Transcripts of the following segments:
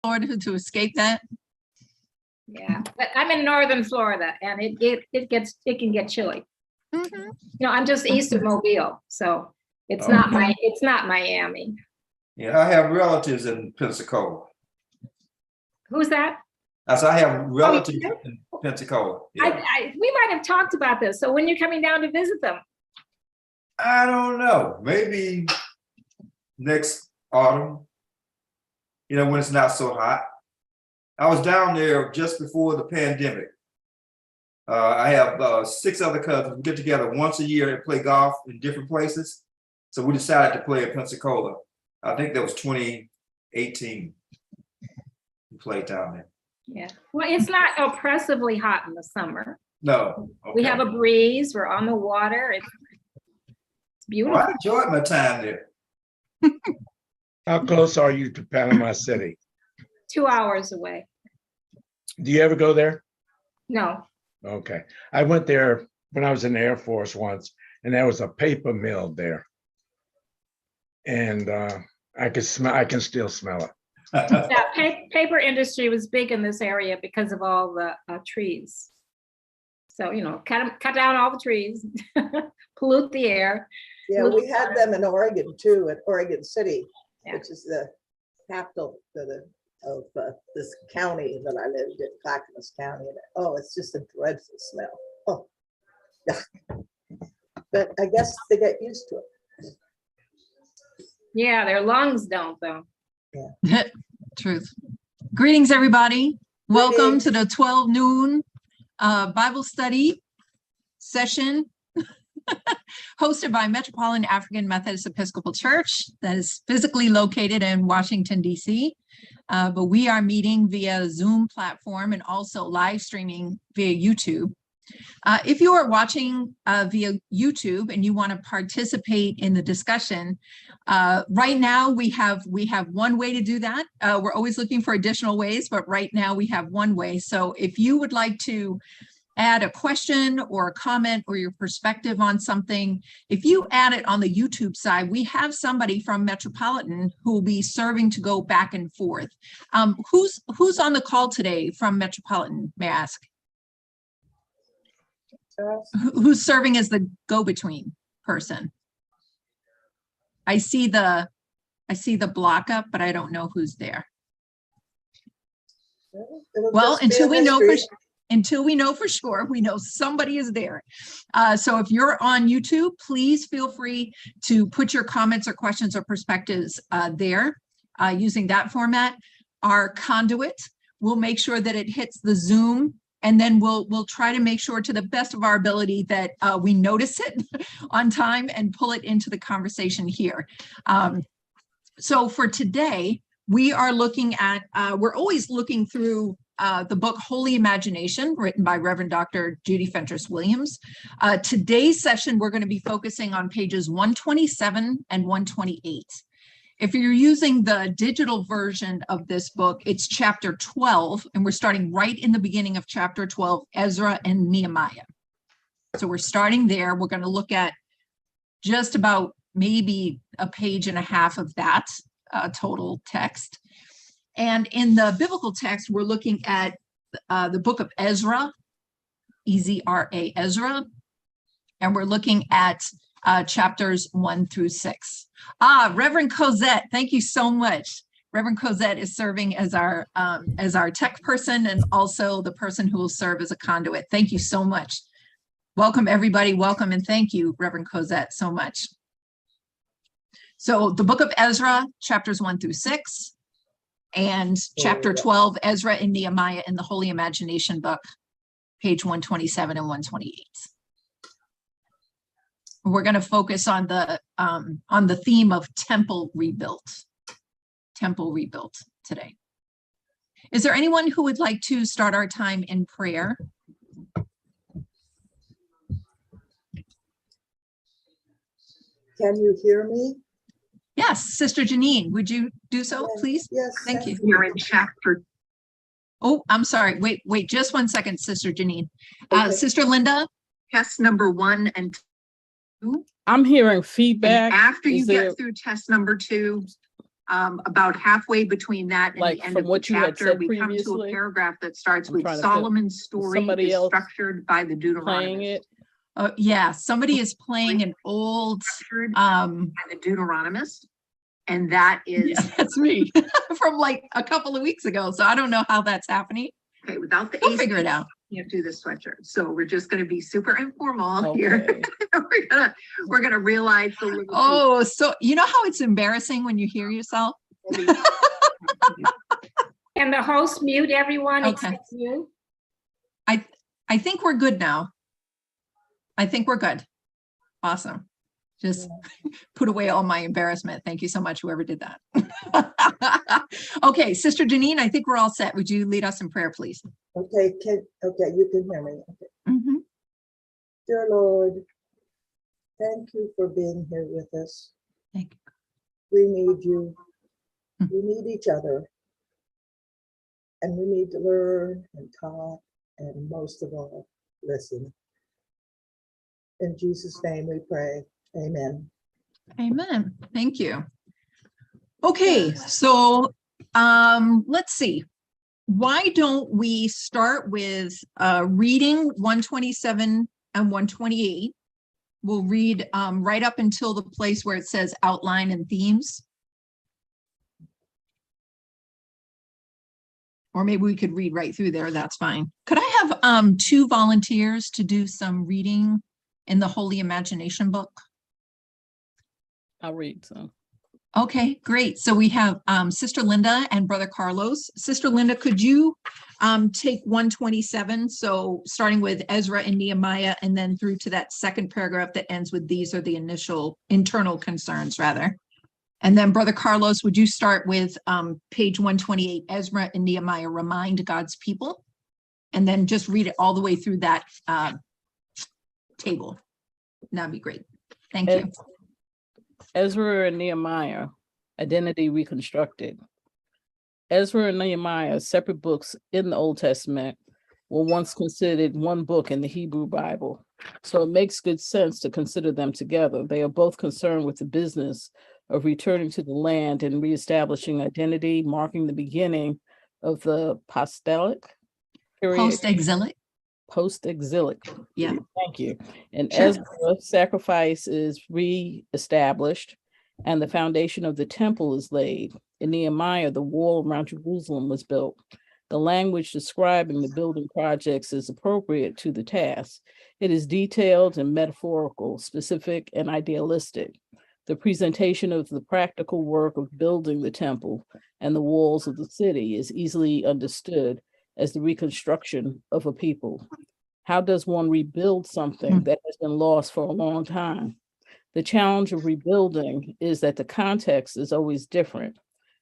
Florida to escape that. Yeah, but I'm in northern Florida, and it can get chilly. Mhm. I'm just east of Mobile, so it's Oh. not Miami. Yeah, I have relatives in Pensacola. Who's that? As I have relatives do? in Pensacola. Yeah. We might have talked about this. So when you're coming down to visit them? I don't know. Maybe next autumn. When it's not so hot. I was down there just before the pandemic. I have 6 other cousins. We get together once a year and play golf in different places. So we decided to play in Pensacola. I think that was 2018. We played down there. Yeah. Well, it's not oppressively hot in the summer. No. Okay. We have a breeze. We're on the water. It's beautiful. Well, I enjoyed my time there. How close are you to Panama City? 2 hours away. Do you ever go there? No. Okay. I went there when I was in the Air Force once, and there was a paper mill there. And I can still smell it. That paper industry was big in this area because of all the trees. So, cut down all the trees, pollute the air. Yeah, we had them in Oregon too, at Oregon City, Yeah. which is the capital of this county that I lived in, Clackamas County. And it's just a dreadful smell. Oh, yeah. But I guess they get used to it. Yeah, their lungs don't, though. Truth. Greetings, everybody. Welcome Greetings. to the 12 noon Bible study session hosted by Metropolitan African Methodist Episcopal Church that is physically located in Washington, D.C. But we are meeting via Zoom platform and also live streaming via YouTube. If you are watching via YouTube and you want to participate in the discussion, right now we have one way to do that. We're always looking for additional ways, but right now we have one way. So if you would like to add a question or a comment or your perspective on something, if you add it on the YouTube side, we have somebody from Metropolitan who will be serving to go back and forth. Who's on the call today from Metropolitan, may I ask? Who's serving as the go-between person? I see the block up, but I don't know who's there. Well, until we know for sure, we know somebody is there. So if you're on YouTube, please feel free to put your comments or questions or perspectives there using that format. Our conduit will make sure that it hits the Zoom, and then we'll try to make sure to the best of our ability that we notice it on time and pull it into the conversation here. So for today, we are looking at, we're always looking through the book Holy Imagination, written by Rev.Dr. Judy Fentress-Williams. Today's session, we're going to be focusing on pages 127 and 128. If you're using the digital version of this book, it's chapter 12, and we're starting right in the beginning of chapter 12, Ezra and Nehemiah. So we're starting there. We're going to look at just about maybe a page and a half of that total text. And in the biblical text, we're looking at the book of Ezra, E-Z-R-A, Ezra, and we're looking at chapters 1 through 6. Reverend Cosette, thank you so much. Reverend Cosette is serving as our tech person and also the person who will serve as a conduit. Thank you so much. Welcome, everybody. Welcome, and thank you, Reverend Cosette, so much. So the book of Ezra, chapters 1 through 6, and chapter 12, Ezra and Nehemiah in the Holy Imagination book, page 127 and 128. We're going to focus on the theme of temple rebuilt today. Is there anyone who would like to start our time in prayer? Can you hear me? Yes, Sister Janine, would you do so, please? Yes. Thank you. You're in chapter. Oh, I'm sorry. Wait, just one second, Sister Janine. Okay. Sister Linda? Test number 1 and 2. I'm hearing feedback. And after you Is there- get through test number 2, about halfway between that and Like the end from of the what you had chapter, said we come to a previously? paragraph that starts I'm with trying to feel- Solomon's story somebody is else structured by the playing Deuteronomist. it? Yeah, somebody is playing an old, Structured by the Deuteronomist. And that is, yeah, that's me from like a couple of weeks ago. So I don't know how that's happening. okay, without the We'll AC, figure it out. you can't do this sweatshirt. So we're just gonna be super informal here. Okay. We're gonna realize the limitations. Oh, so you know how it's embarrassing when you hear yourself? Can the host mute everyone Okay. except you? I think we're good now. I think we're good. Awesome. Just put away all my embarrassment. Thank you so much, whoever did that. Okay, Sister Janine, I think we're all set. Would you lead us in prayer, please? Okay, okay, you can hear me. Okay. Mhm. Dear Lord, thank you for being here with us. Thank you. We need you. Mm. We need each other. And we need to learn and talk and most of all, listen. In Jesus' name we pray. Amen. Amen. Thank you. Okay, so let's see. Why don't we start with reading 127 and 128? We'll read right up until the place where it says outline and themes. Or maybe we could read right through there. That's fine. Could I have 2 volunteers to do some reading in the Holy Imagination book? I'll read some. Okay, great. So we have Sister Linda and Brother Carlos. Sister Linda, could you take 127? So starting with Ezra and Nehemiah, and then through to that second paragraph that ends with these are the initial internal concerns, rather. And then Brother Carlos, would you start with page 128, Ezra and Nehemiah remind God's people, and then just read it all the way through that table. That'd be great. Thank you. Ezra and Nehemiah, identity reconstructed. Ezra and Nehemiah, separate books in the Old Testament, were once considered one book in the Hebrew Bible. So it makes good sense to consider them together. They are both concerned with the business of returning to the land and reestablishing identity, marking the beginning of the apostolic period. Post-exilic. Post-exilic. Yeah. Thank you. And Sure. Ezra, sacrifice is reestablished and the foundation of the temple is laid. In Nehemiah, the wall around Jerusalem was built. The language describing the building projects is appropriate to the task. It is detailed and metaphorical, specific and idealistic. The presentation of the practical work of building the temple and the walls of the city is easily understood as the reconstruction of a people. How does one rebuild something that has been lost for a long time? The challenge of rebuilding is that the context is always different.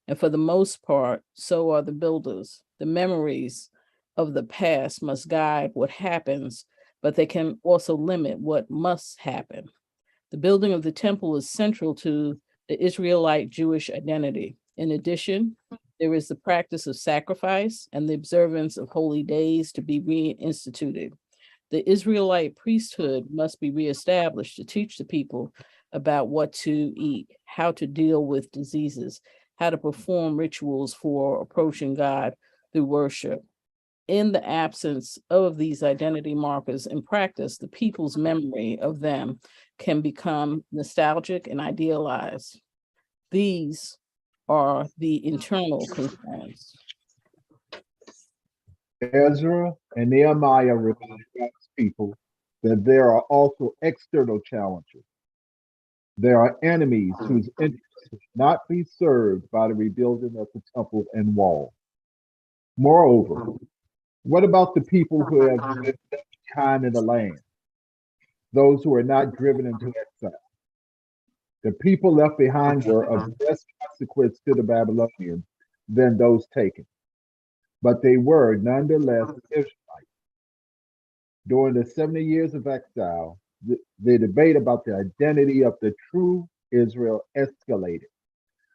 And for the most part, so are the builders. The memories of the past must guide what happens, but they can also limit what must happen. The building of the temple is central to the Israelite Jewish identity. In addition, there is the practice of sacrifice and the observance of holy days to be reinstituted. The Israelite priesthood must be reestablished to teach the people about what to eat, how to deal with diseases, how to perform rituals for approaching God through worship. In the absence of these identity markers in practice, the people's memory of them can become nostalgic and idealized. These are the internal concerns. Ezra and Nehemiah remind God's people that there are also external challenges. There are enemies whose interests will not be served by the rebuilding of the temple and wall. Moreover, what about the people who have been left behind in the land? Those who are not driven into exile. The people left behind were of less consequence to the Babylonians than those taken, but they were nonetheless Israelites. During the 70 years of exile, the debate about the identity of the true Israel escalated,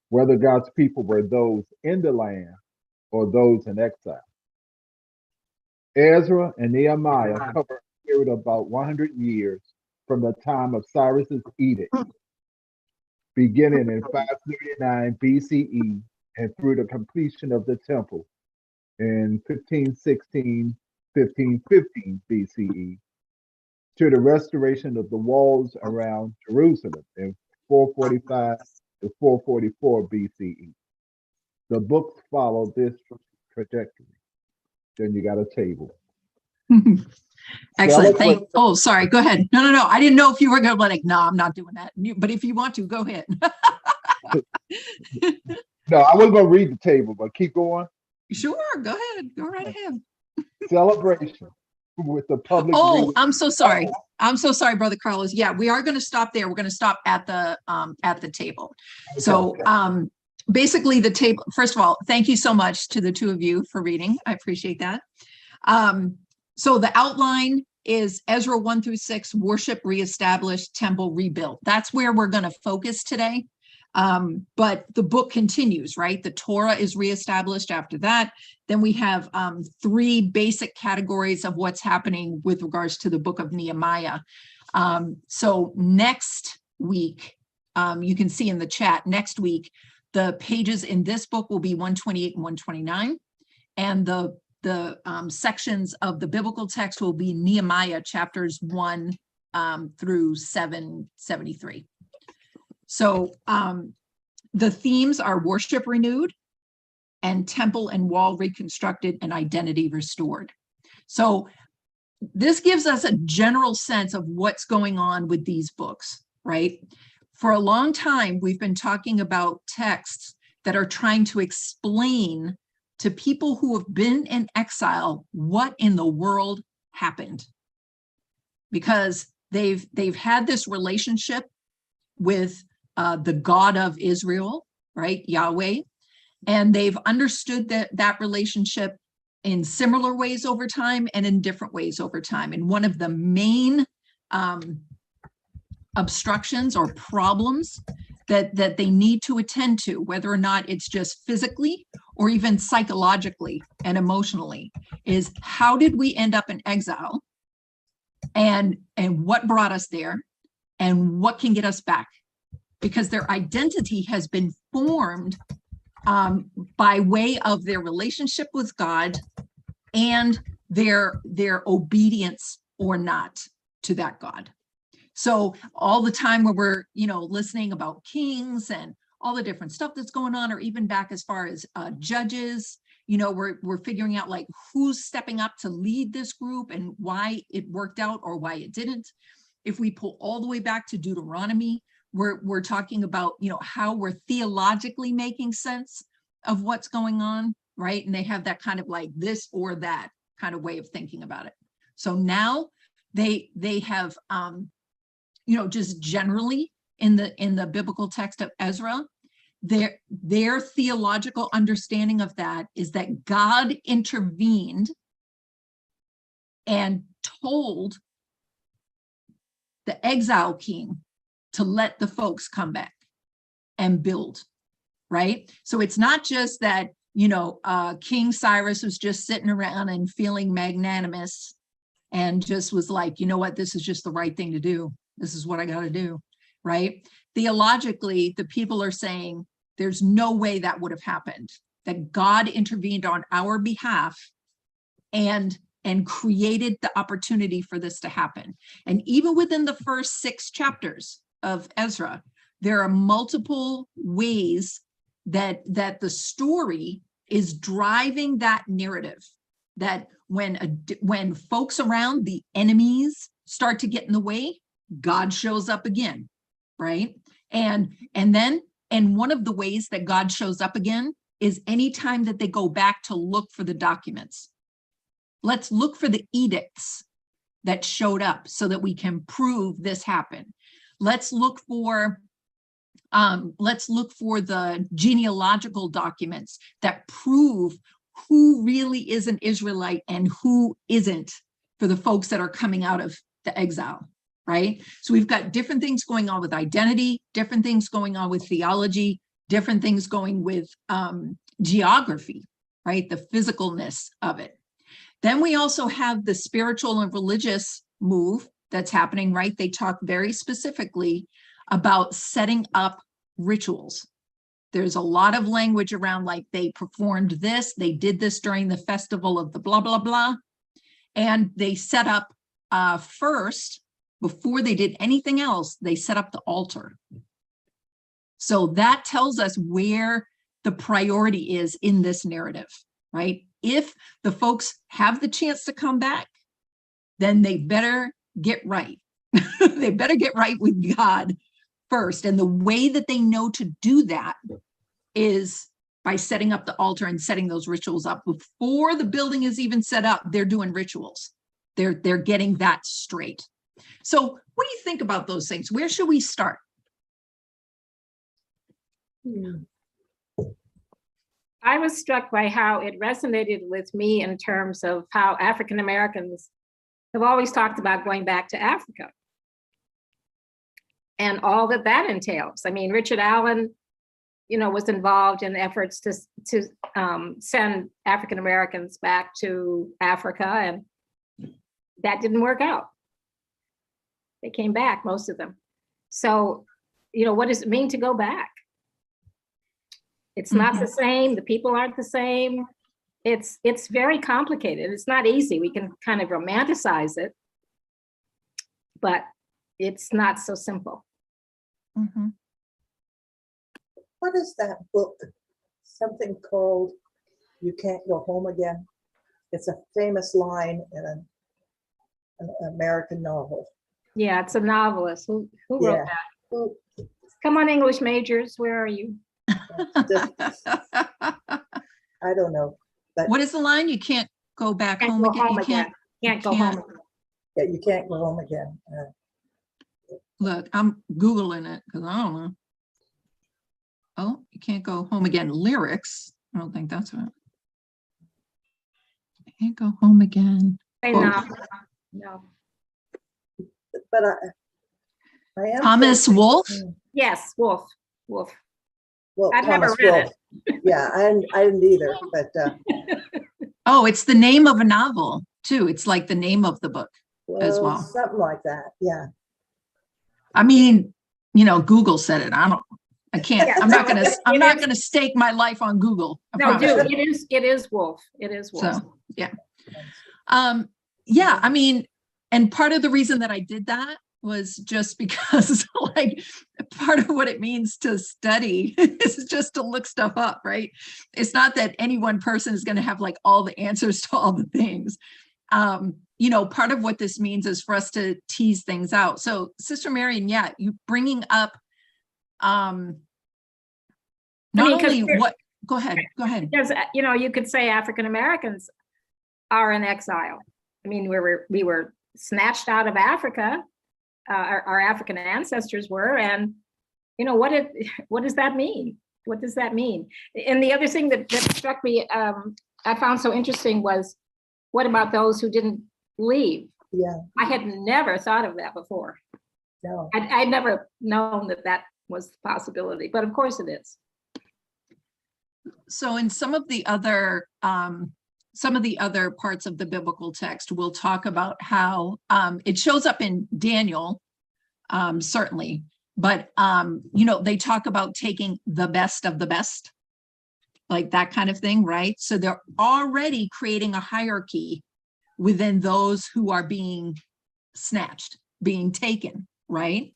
whether God's people were those in the land or those in exile. Ezra and Nehemiah cover a period of about 100 years from the time of Cyrus's edict beginning in 539 BCE and through the completion of the temple in 1516, 1515 BCE, to the restoration of the walls around Jerusalem in 445 to 444 BCE. The books follow this trajectory. Then you got a table. Excellent. Oh, sorry. Go ahead. No. I didn't know if you were going to like, no, I'm not doing that. But if you want to, go ahead. No, I wasn't going to read the table, but keep going. Sure. Go ahead. Go right ahead. Celebration with the public. Oh, reading. I'm so sorry. I'm so sorry, Brother Carlos. Yeah, we are going to stop there. We're going to stop at the table. So basically the table, first of all, thank you so much to the two of you for reading. I appreciate that. So the outline is Ezra 1 through 6, worship reestablished, temple rebuilt. That's where we're going to focus today. But the book continues, right? The Torah is reestablished after that. Then we have 3 basic categories of what's happening with regards to the book of Nehemiah. So next week, you can see in the chat, next week, the pages in this book will be 128 and 129. And the sections of the biblical text will be Nehemiah chapters 1 through 773. So the themes are worship renewed and temple and wall reconstructed and identity restored. So this gives us a general sense of what's going on with these books, right? For a long time, we've been talking about texts that are trying to explain to people who have been in exile what in the world happened, because they've had this relationship with the God of Israel, right, Yahweh, and they've understood that relationship in similar ways over time and in different ways over time. And one of the main obstructions or problems that they need to attend to, whether or not it's just physically or even psychologically and emotionally, is how did we end up in exile, and what brought us there, and what can get us back? Because their identity has been formed by way of their relationship with God and their obedience or not to that God. So all the time where we're, listening about kings and all the different stuff that's going on, or even back as far as judges, we're figuring out like who's stepping up to lead this group and why it worked out or why it didn't. If we pull all the way back to Deuteronomy, we're talking about, how we're theologically making sense of what's going on, right? And they have that kind of like this or that kind of way of thinking about it. So now they have, just generally in the biblical text of Ezra, their theological understanding of that is that God intervened and told the exile king to let the folks come back and build, right? So it's not just that, King Cyrus was just sitting around and feeling magnanimous and just was like, you know what, this is just the right thing to do. This is what I got to do, right? Theologically, the people are saying there's no way that would have happened, that God intervened on our behalf and created the opportunity for this to happen. And even within the first 6 chapters of Ezra, there are multiple ways that the story is driving that narrative, that when folks around, the enemies, start to get in the way, God shows up again, right? And one of the ways that God shows up again is anytime that they go back to look for the documents. Let's look for the edicts that showed up so that we can prove this happened. Let's look for the genealogical documents that prove who really is an Israelite and who isn't, for the folks that are coming out of the exile, right? So we've got different things going on with identity, different things going on with theology, different things going with geography, right? The physicalness of it. Then we also have the spiritual and religious move that's happening, right? They talk very specifically about setting up rituals. There's a lot of language around like they performed this, they did this during the festival of the blah, blah, blah. And they set up first, before they did anything else, they set up the altar. So that tells us where the priority is in this narrative, right? If the folks have the chance to come back, then they better get right. They better get right with God first. And the way that they know to do that is by setting up the altar and setting those rituals up. Before the building is even set up, they're doing rituals. They're getting that straight. So what do you think about those things? Where should we start? I was struck by how it resonated with me in terms of how African Americans have always talked about going back to Africa and all that that entails. I mean, Richard Allen, you know, was involved in efforts to send African Americans back to Africa, and that didn't work out. They came back, most of them. So, you know, what does it mean to go back? It's not the same. The people aren't the same. It's very complicated. It's not easy. We can kind of romanticize it, but it's not so simple. Mm-hmm. What is that book? Something called You Can't Go Home Again. It's a famous line in an American novel. Yeah, it's a novelist. Who wrote Yeah. that? Who- Come on, English majors, where are you? I don't know, but What is the line? You can't go back Can't home go again. home You again. Can't go can't- home again. yeah, you can't go home again. Look, I'm Googling it because I don't know. Oh, you can't go home again. Lyrics. I don't think that's right. Can't go home again. Say Well, no. No. But I am Thomas thinking- Wolfe? Yes, Wolf. Wolf. Well, I've never Thomas read Wolfe. Yeah, I didn't either, but Oh, it's the name of a novel too. It's like the name of the book. As well. something like that. Yeah. I mean, you know, Google said it. I can't, Yeah, I'm not no, gonna, it I'm not is- gonna stake my life on Google. I No, promise dude, you. it is Wolf. It is Wolf. So, yeah. Yeah, I mean, and part of the reason that I did that was just because like part of what it means to study is just to look stuff up, right? It's not that any one person is going to have like all the answers to all the things. You know, part of what this means is for us to tease things out. So Sister Marion, yeah, you bringing up not mean, 'cause only we're- what, go ahead. Because, you know, you could say African Americans are in exile. I mean, we were snatched out of Africa. Our African ancestors were, and you know, what does that mean? What does that mean? And the other thing that struck me, I found so interesting was, what about those who didn't leave? Yeah. I had never thought of that before. No. I'd never known that was a possibility, but of course it is. So in some of the other parts of the biblical text, we'll talk about how it shows up in Daniel, certainly, but you know, they talk about taking the best of the best, like that kind of thing, right? So they're already creating a hierarchy within those who are being snatched, being taken, right?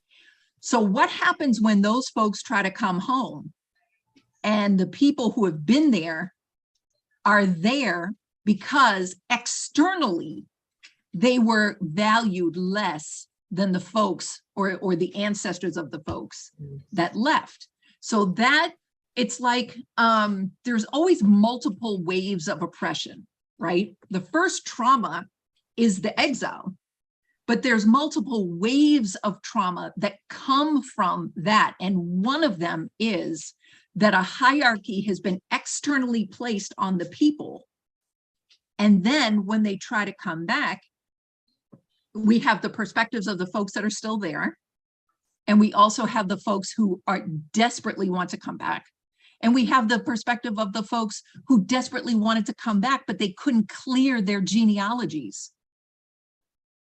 So what happens when those folks try to come home and the people who have been there are there because externally they were valued less than the folks or the ancestors of the folks that left? So that it's like there's always multiple waves of oppression, right? The first trauma is the exile, but there's multiple waves of trauma that come from that. And one of them is that a hierarchy has been externally placed on the people. And then when they try to come back, we have the perspectives of the folks that are still there. And we also have the folks who are desperately want to come back. And we have the perspective of the folks who desperately wanted to come back, but they couldn't clear their genealogies.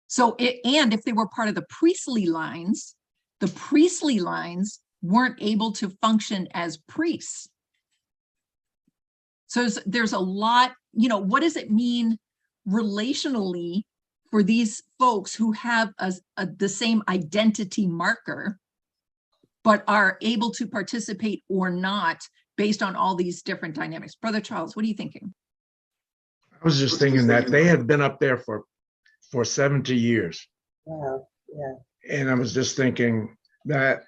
So, and if they were part of the priestly lines weren't able to function as priests. So there's a lot, you know, what does it mean relationally for these folks who have the same identity marker, but are able to participate or not based on all these different dynamics? Brother Charles, what are you thinking? I was just thinking that they had been up there for 70 years. Wow, yeah. And I was just thinking that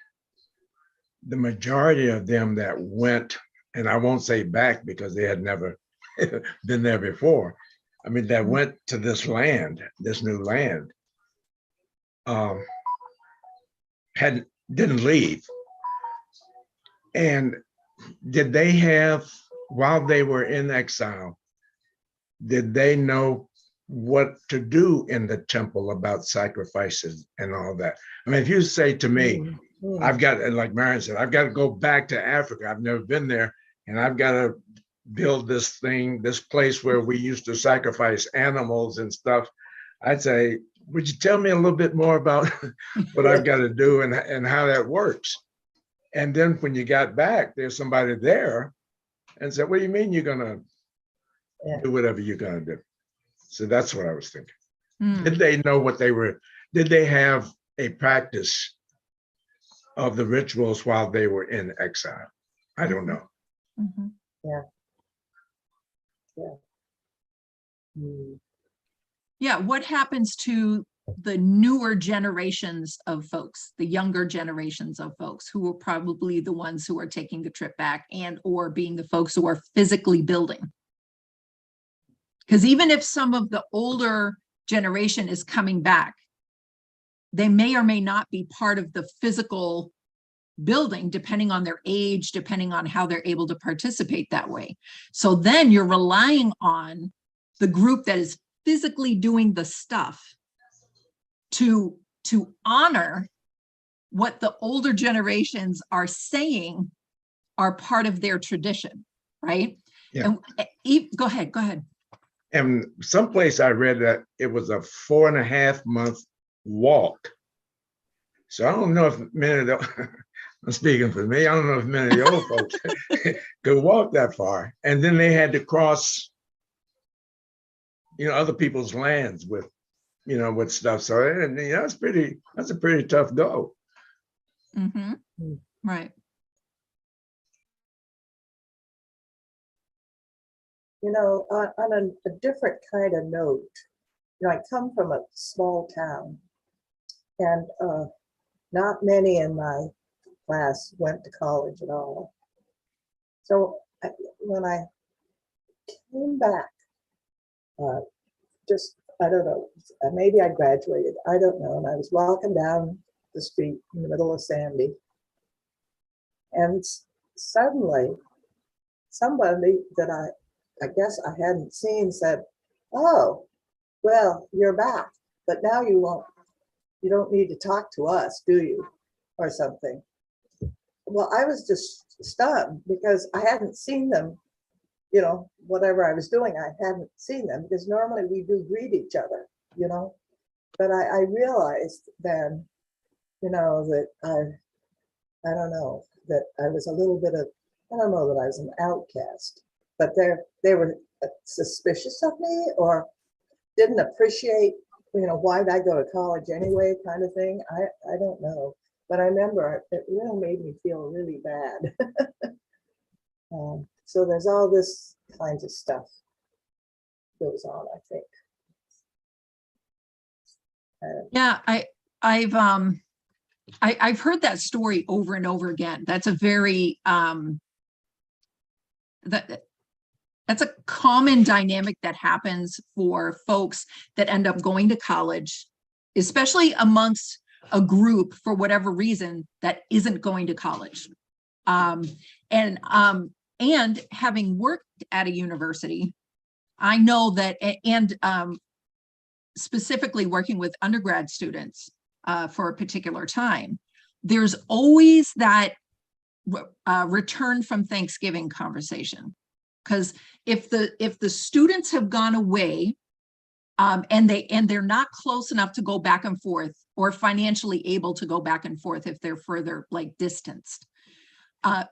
the majority of them that went, and I won't say back because they had never been there before. I mean, that went to this land, this new land, didn't leave. And did they have, while they were in exile, did they know what to do in the temple about sacrifices and all that? I mean, if you say to me, I've got, like Marion said, I've got to go back to Africa. I've never been there, and I've got to build this thing, this place where we used to sacrifice animals and stuff. I'd say, would you tell me a little bit more about what I've got to do and how that works? And then when you got back, there's somebody there and said, what do you mean you're going to do whatever you're going to do? So that's what I was thinking. Did they know what they were, did they have a practice of the rituals while they were in exile? I don't know. Yeah. Yeah, what happens to the newer generations of folks, the younger generations of folks who are probably the ones who are taking the trip back and or being the folks who are physically building? Because even if some of the older generation is coming back, they may or may not be part of the physical building, depending on their age, depending on how they're able to participate that way. So then you're relying on the group that is physically doing the stuff to honor what the older generations are saying are part of their tradition, right? Yeah. And go ahead. And someplace I read that it was a 4.5 month walk. So I don't know if many of the, I'm speaking for me, I don't know if many of the old folks could walk that far. And then they had to cross, other people's lands with, with stuff. So that's a pretty tough go. Right. On a different kind of note, I come from a small town, and not many in my class went to college at all. So when I came back, I don't know, maybe I graduated, I don't know, and I was walking down the street in the middle of Sandy, and suddenly somebody that I guess I hadn't seen said, "Oh, well, you're back, but now you don't need to talk to us, do you?" or something. Well, I was just stunned because I hadn't seen them, whatever I was doing, I hadn't seen them, because normally we do greet each other, but I realized then, that I don't know, that I was a little bit of, I don't know that I was an outcast, but they were suspicious of me or didn't appreciate, why did I go to college anyway, kind of thing. I don't know, but I remember it really made me feel really bad. So there's all this kinds of stuff goes on, I think. Yeah, I've heard that story over and over again. That's a very that's a common dynamic that happens for folks that end up going to college, especially amongst a group for whatever reason that isn't going to college. And having worked at a university, I know that, and specifically working with undergrad students for a particular time, there's always that return from Thanksgiving conversation. Because if the students have gone away and they're not close enough to go back and forth, or financially able to go back and forth if they're further distanced,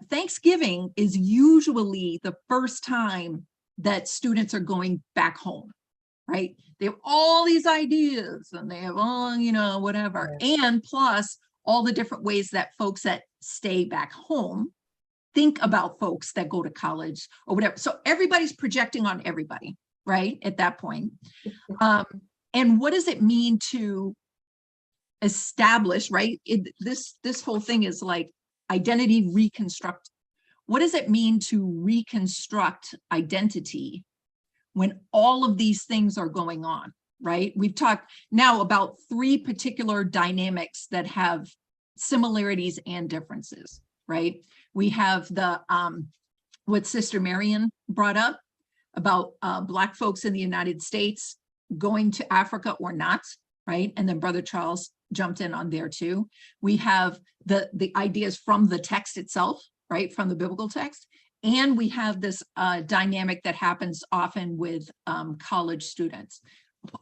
Thanksgiving is usually the first time that students are going back home, right? They have all these ideas and they have all, you know, whatever. And plus all the different ways that folks that stay back home think about folks that go to college or whatever. So everybody's projecting on everybody, right? At that point. And what does it mean to establish, right? This whole thing is like identity reconstruct. What does it mean to reconstruct identity when all of these things are going on, right? We've talked now about 3 particular dynamics that have similarities and differences, right? We have the, what Sister Marion brought up about Black folks in the United States going to Africa or not, right? And then Brother Charles jumped in on there too. We have the ideas from the text itself, right? From the biblical text. And we have this dynamic that happens often with college students.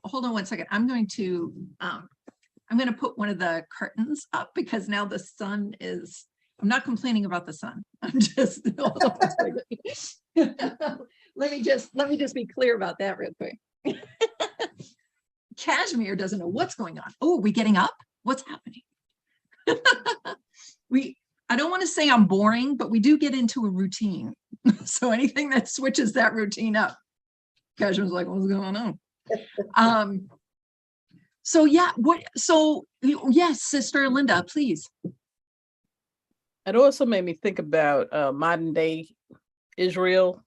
Hold on one second. I'm going to put one of the curtains up because now the sun is, I'm not complaining about the sun. I'm just, hold on one second. let me just be clear about that real quick. Kashmir doesn't know what's going on. Oh, are we getting up? What's happening? I don't want to say I'm boring, but we do get into a routine. So anything that switches that routine up, Kashmir's like, what's going on? So yeah, yes, Sister Linda, please. It also made me think about modern day Israel,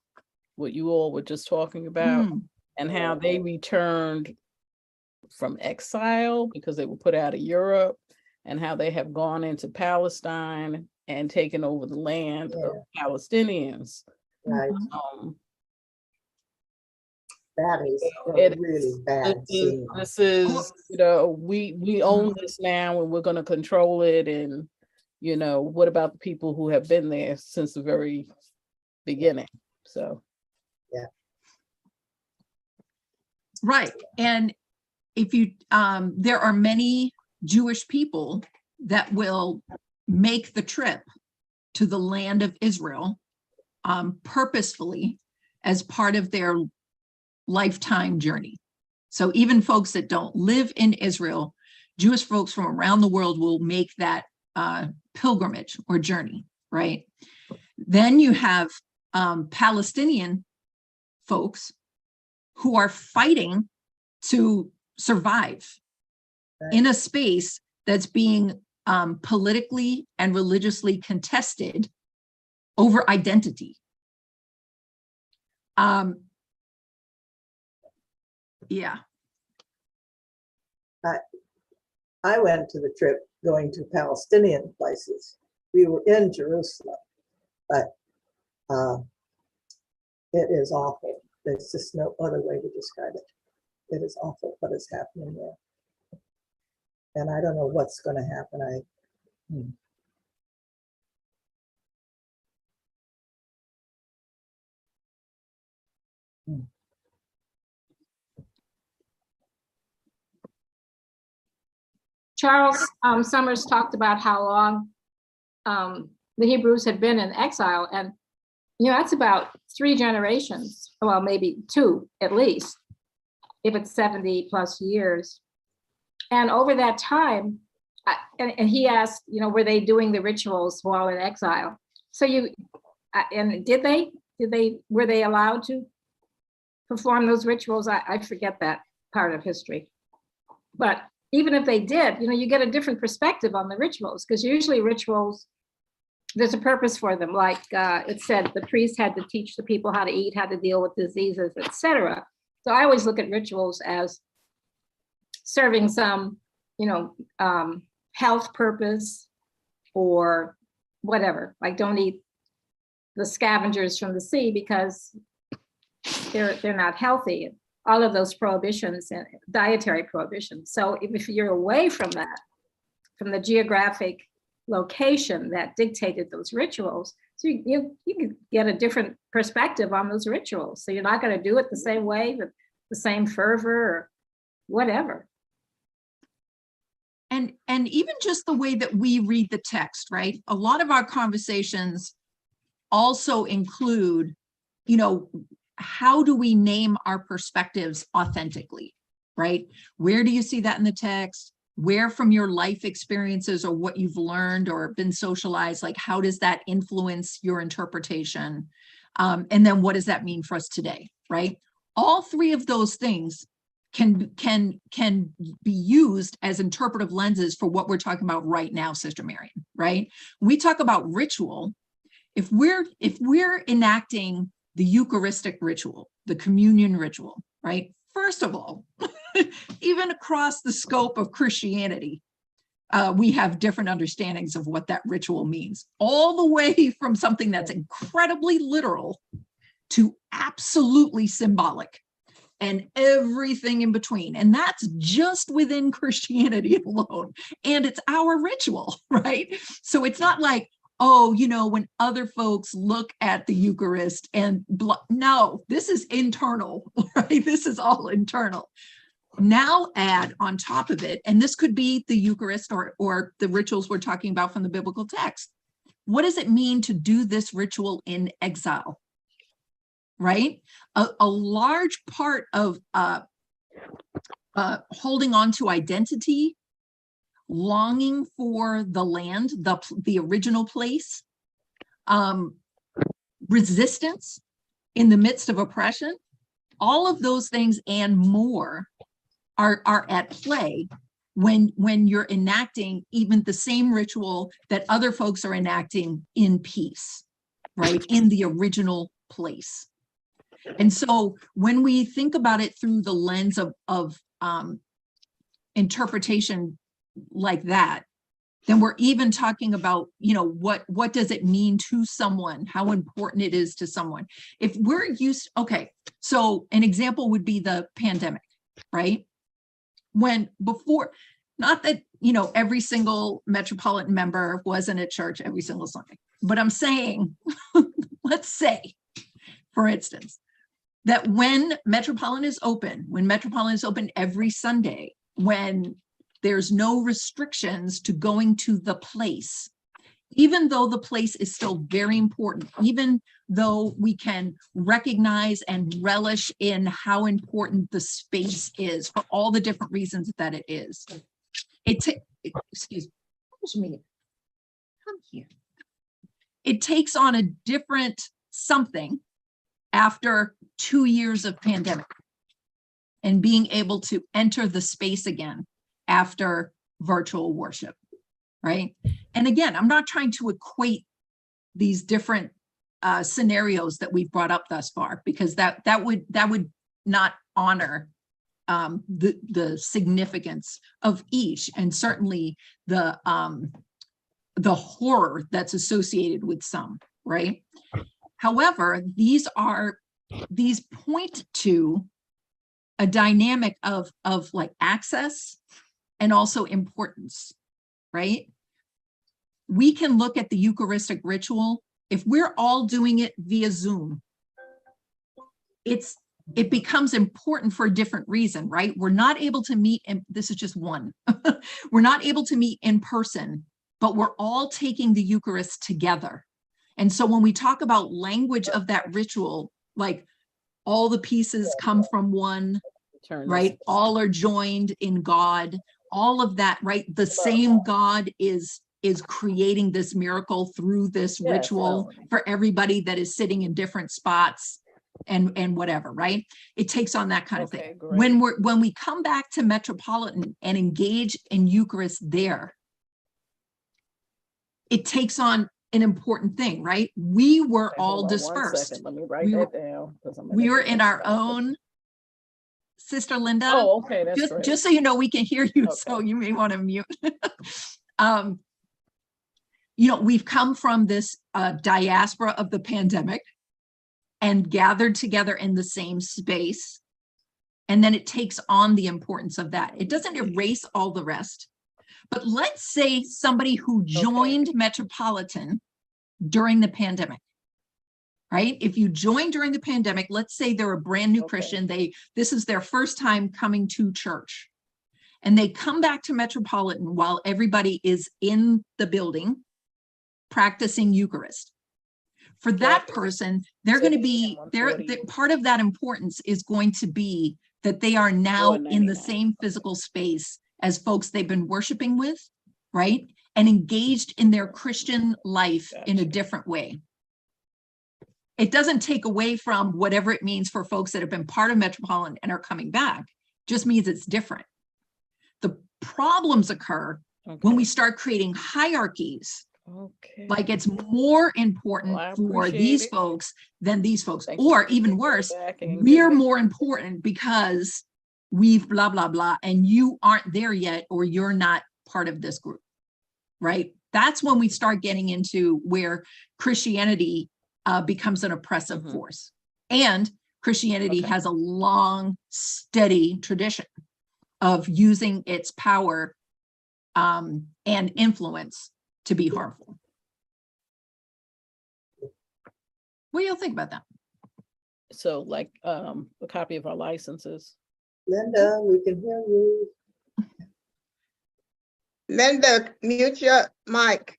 what you all were just talking about, and how they returned from exile because they were put out of Europe, and how they have gone into Palestine and taken over the land of Palestinians. Right. That is really bad. This is, you know, we own this now and we're going to control it. And, you know, what about the people who have been there since the very beginning? So. Yeah. Right. And if you, there are many Jewish people that will make the trip to the land of Israel purposefully as part of their lifetime journey. So even folks that don't live in Israel, Jewish folks from around the world will make that pilgrimage or journey, right? Then you have Palestinian folks who are fighting to survive in a space that's being politically and religiously contested over identity. Yeah. I went to the trip going to Palestinian places. We were in Jerusalem, but it is awful. There's just no other way to describe it. It is awful what is happening there. And I don't know what's going to happen. Charles Summers talked about how long the Hebrews had been in exile, and you know, that's about 3 generations, well, maybe 2 at least, if it's 70 plus years. And over that time, and he asked, you know, were they doing the rituals while in exile? So and were they allowed to perform those rituals? I forget that part of history. But even if they did, you know, you get a different perspective on the rituals, because usually rituals, there's a purpose for them. Like it said, the priest had to teach the people how to eat, how to deal with diseases, etc. So I always look at rituals as serving some, you know, health purpose or whatever. Like, don't eat the scavengers from the sea because they're not healthy. All of those prohibitions and dietary prohibitions. So if you're away from that, from the geographic location that dictated those rituals, so you can get a different perspective on those rituals. So you're not going to do it the same way with the same fervor or whatever. And even just the way that we read the text, right? A lot of our conversations also include, you know, how do we name our perspectives authentically, right? Where do you see that in the text? Where from your life experiences or what you've learned or been socialized, like how does that influence your interpretation? And then what does that mean for us today, right? All three of those things can be used as interpretive lenses for what we're talking about right now, Sister Marion, right? We talk about ritual. If we're enacting the Eucharistic ritual, the communion ritual, right? First of all, even across the scope of Christianity, we have different understandings of what that ritual means, all the way from something that's incredibly literal to absolutely symbolic and everything in between. And that's just within Christianity alone. And it's our ritual, right? So it's not like, oh, you know, when other folks look at the Eucharist and no, this is internal, right? This is all internal. Now add on top of it, and this could be the Eucharist or the rituals we're talking about from the biblical text. What does it mean to do this ritual in exile? Right? A large part of holding on to identity, longing for the land, the original place, resistance in the midst of oppression, all of those things and more are at play when you're enacting even the same ritual that other folks are enacting in peace, right? In the original place. And so when we think about it through the lens of interpretation like that, then we're even talking about, you know, what does it mean to someone, how important it is to someone. If we're used, okay, so an example would be the pandemic, right? When before, not that, you know, every single Metropolitan member wasn't at church every single Sunday, but I'm saying, let's say, for instance, that when Metropolitan is open every Sunday, when there's no restrictions to going to the place, even though the place is still very important, even though we can recognize and relish in how important the space is for all the different reasons that it is. Excuse me, come here. It takes on a different something after 2 years of pandemic and being able to enter the space again after virtual worship, right? And again, I'm not trying to equate these different scenarios that we've brought up thus far, because that would not honor the significance of each, and certainly the horror that's associated with some, right? However, these point to a dynamic of like access and also importance, right? We can look at the Eucharistic ritual. If we're all doing it via Zoom, it becomes important for a different reason, right? We're not able to meet, and this is just one. We're not able to meet in person, but we're all taking the Eucharist together. And so when we talk about language of that ritual, like all the pieces come from one, right? All are joined in God, all of that, right? The same God is creating this miracle through this ritual for everybody that is sitting in different spots and whatever, right? It takes on that kind of thing. Great. When we come back to Metropolitan and engage in Eucharist there, it takes on an important thing, right? We were all dispersed. Let me write that down. We were in our own. Sister Linda. Oh, okay, that's great. Just so you know, we can hear you, okay. So you may want to mute. You know, we've come from this diaspora of the pandemic and gathered together in the same space. And then it takes on the importance of that. It doesn't erase all the rest. But let's say somebody who joined Metropolitan during the pandemic, right? If you joined during the pandemic, let's say they're a brand new Christian, this is their first time coming to church. and they come back to Metropolitan while everybody is in the building practicing Eucharist. For that person, they're going to be there. Part of that importance is going to be that they are now in the same physical space as folks they've been worshiping with, right? And engaged in their Christian life in a different way. It doesn't take away from whatever it means for folks that have been part of Metropolitan and are coming back, just means it's different. The problems occur when we start creating hierarchies. Like it's more important for these folks than these folks, or even worse, we're more important because we've blah, blah, blah, and you aren't there yet, or you're not part of this group, right? That's when we start getting into where Christianity becomes an oppressive force. And Christianity has a long, steady tradition of using its power and influence to be harmful. What do y'all think about that? So like a copy of our licenses. Linda, we can hear you. Linda, mute your mic.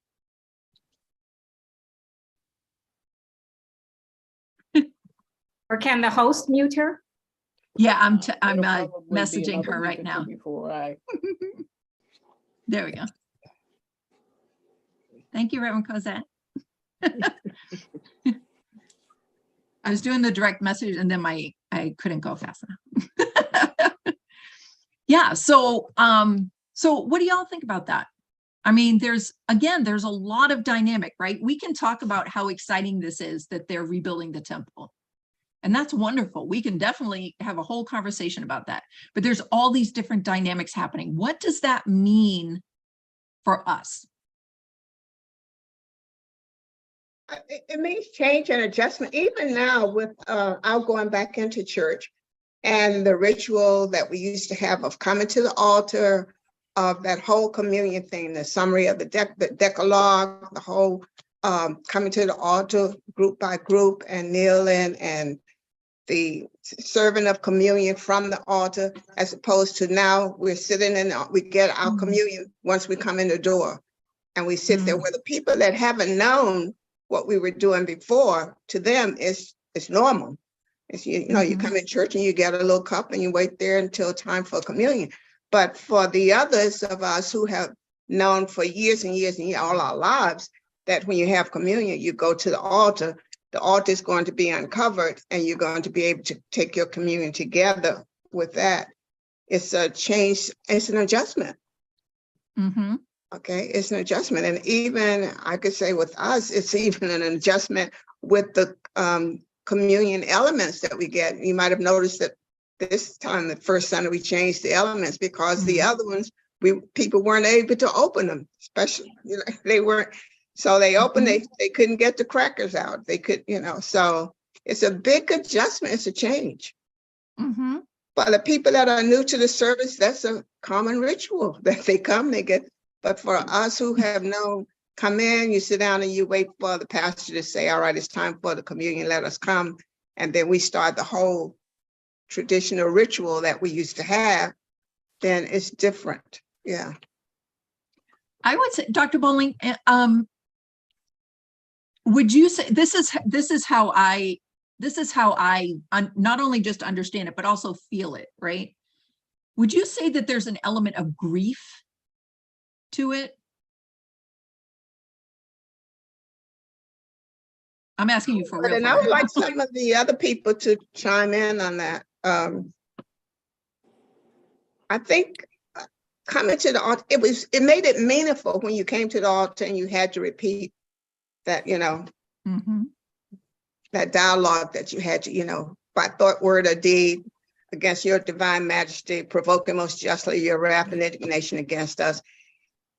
Or can the host mute her? Yeah, I'm It'll probably be messaging another her week right or two now. Before I. There we go. Thank you, Reverend Cosette. I was doing the direct message and then I couldn't go fast enough. Yeah, so what do y'all think about that? I mean, there's a lot of dynamic, right? We can talk about how exciting this is that they're rebuilding the temple. And that's wonderful. We can definitely have a whole conversation about that. But there's all these different dynamics happening. What does that mean for us? It means change and adjustment. Even now with our going back into church and the ritual that we used to have of coming to the altar, of that whole communion thing, the summary of the Decalogue, the whole coming to the altar group by group and kneeling, and the serving of communion from the altar, as opposed to now we're sitting in, we get our communion once we come in the door, and we sit there where the people that haven't known what we were doing before, to them it's normal. It's, you know, you come in church and you get a little cup and you wait there until time for communion. But for the others of us who have known for years and years and years, all our lives, that when you have communion, you go to the altar is going to be uncovered and you're going to be able to take your communion together with that. It's a change, it's an adjustment. Okay, it's an adjustment. And even I could say with us, it's even an adjustment with the communion elements that we get. You might have noticed that this time, the first Sunday, we changed the elements because the other ones, people weren't able to open them, especially, you know, they weren't. So they opened, they couldn't get the crackers out. They could, you know, so it's a big adjustment. It's a change. For the people that are new to the service, that's a common ritual that they come, they get. But for us who have known, come in, you sit down and you wait for the pastor to say, all right, it's time for the communion, let us come. And then we start the whole traditional ritual that we used to have, then it's different. Yeah. I would say, Dr. Bowling, would you say this is how I not only just understand it, but also feel it, right? Would you say that there's an element of grief to it? I'm asking you for real. And I would like some of the other people to chime in on that. I think coming to the altar, it made it meaningful when you came to the altar and you had to repeat that, you know, that dialogue that you had to, you know, by thought, word, or deed, against your divine majesty, provoking most justly your wrath and indignation against us.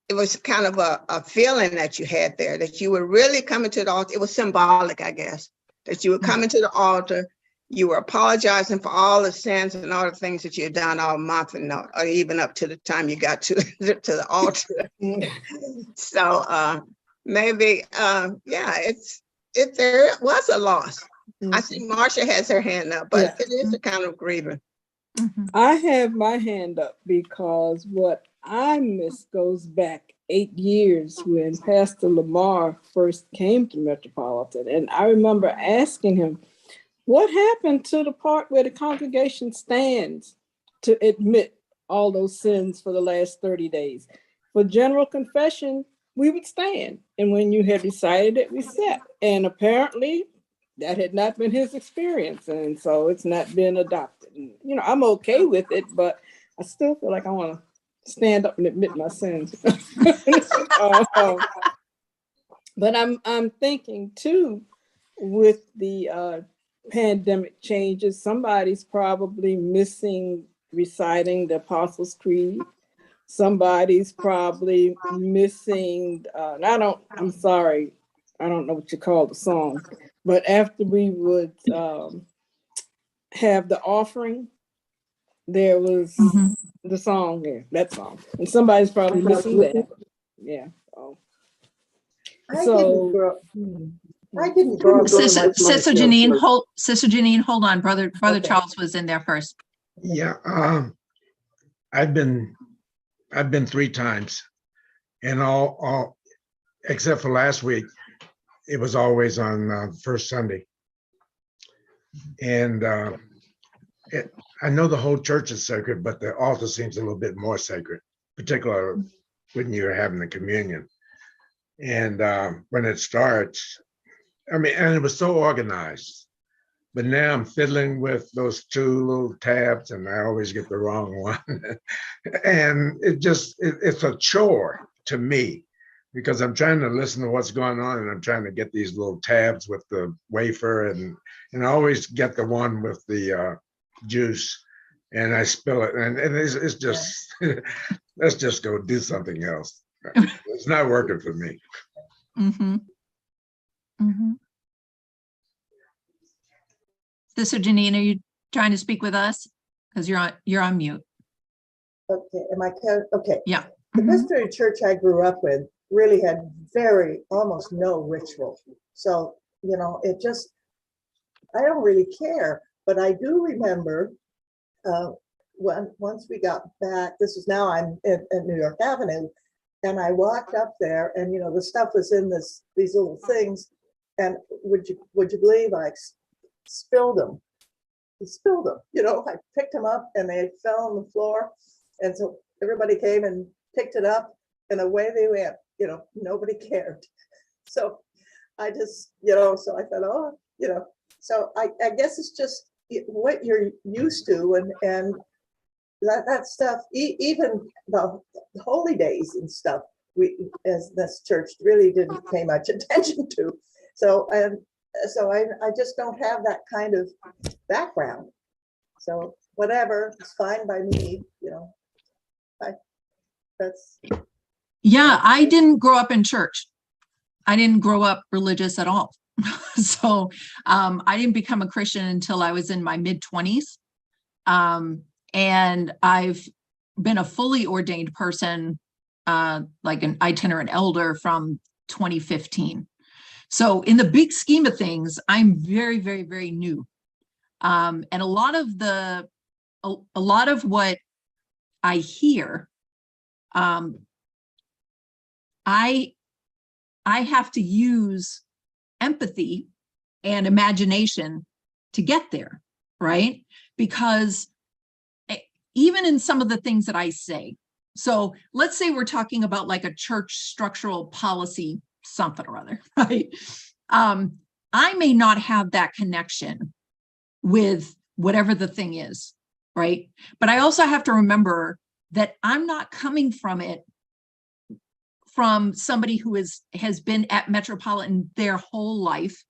It was kind of a feeling that you had there, that you were really coming to the altar. It was symbolic, I guess, that you were coming to the altar. You were apologizing for all the sins and all the things that you had done all month, and or even up to the time you got to the altar. So maybe, yeah, there was a loss. I see Marsha has her hand up, but it is a kind of grieving. Mhm. I have my hand up because what I miss goes back 8 years when Pastor Lamar first came to Metropolitan. And I remember asking him, what happened to the part where the congregation stands to admit all those sins for the last 30 days? For general confession, we would stand. And when you had recited it, we sat. And apparently that had not been his experience. And so it's not been adopted. And, you know, I'm okay with it, but I still feel like I want to stand up and admit my sins. But I'm thinking too, with the pandemic changes, somebody's probably missing reciting the Apostles' Creed. Somebody's probably missing, I'm sorry, I don't know what you call the song, but after we would have the offering, there was the song there, that song. And somebody's probably missing that. Yeah. I didn't grow up Sister Janine, hold on, brother Okay. Charles was in there first. Yeah, I've been 3 times, and all except for last week, it was always on first Sunday. And I know the whole church is sacred, but the altar seems a little bit more sacred, particularly when you're having the communion. And when it starts, I mean, and it was so organized. But now I'm fiddling with those 2 little tabs, and I always get the wrong one. And it's a chore to me, because I'm trying to listen to what's going on, and I'm trying to get these little tabs with the wafer, and I always get the one with the juice, and I spill it, and it's just, let's just go do something else. It's not working for me. Mm-hmm. Mm-hmm. Sister Janine, are you trying to speak with us? Because you're on mute. Okay, okay. Yeah. The Presbyterian church I grew up with really had almost no ritual. So, you know, I don't really care, but I do remember once we got back, this is now I'm at New York Avenue, and I walked up there, and, you know, the stuff was in these little things, and would you believe I spilled them? I spilled them, you know, I picked them up and they fell on the floor. And so everybody came and picked it up, and away they went, you know, nobody cared. So I just, you know, so I thought, oh, you know, so I guess it's just what you're used to, and that stuff, even the holy days and stuff, we, as this church, really didn't pay much attention to. So I just don't have that kind of background. So whatever, it's fine by me, you know. Yeah, I didn't grow up in church. I didn't grow up religious at all. So I didn't become a Christian until I was in my mid-20s. And I've been a fully ordained person, like an itinerant elder, from 2015. So in the big scheme of things, I'm very, very, very new. And a lot of what I hear, I have to use empathy and imagination to get there, right? Because even in some of the things that I say, so let's say we're talking about like a church structural policy, something or other, right? I may not have that connection with whatever the thing is, right? But I also have to remember that I'm not coming from it from somebody who has been at Metropolitan their whole life,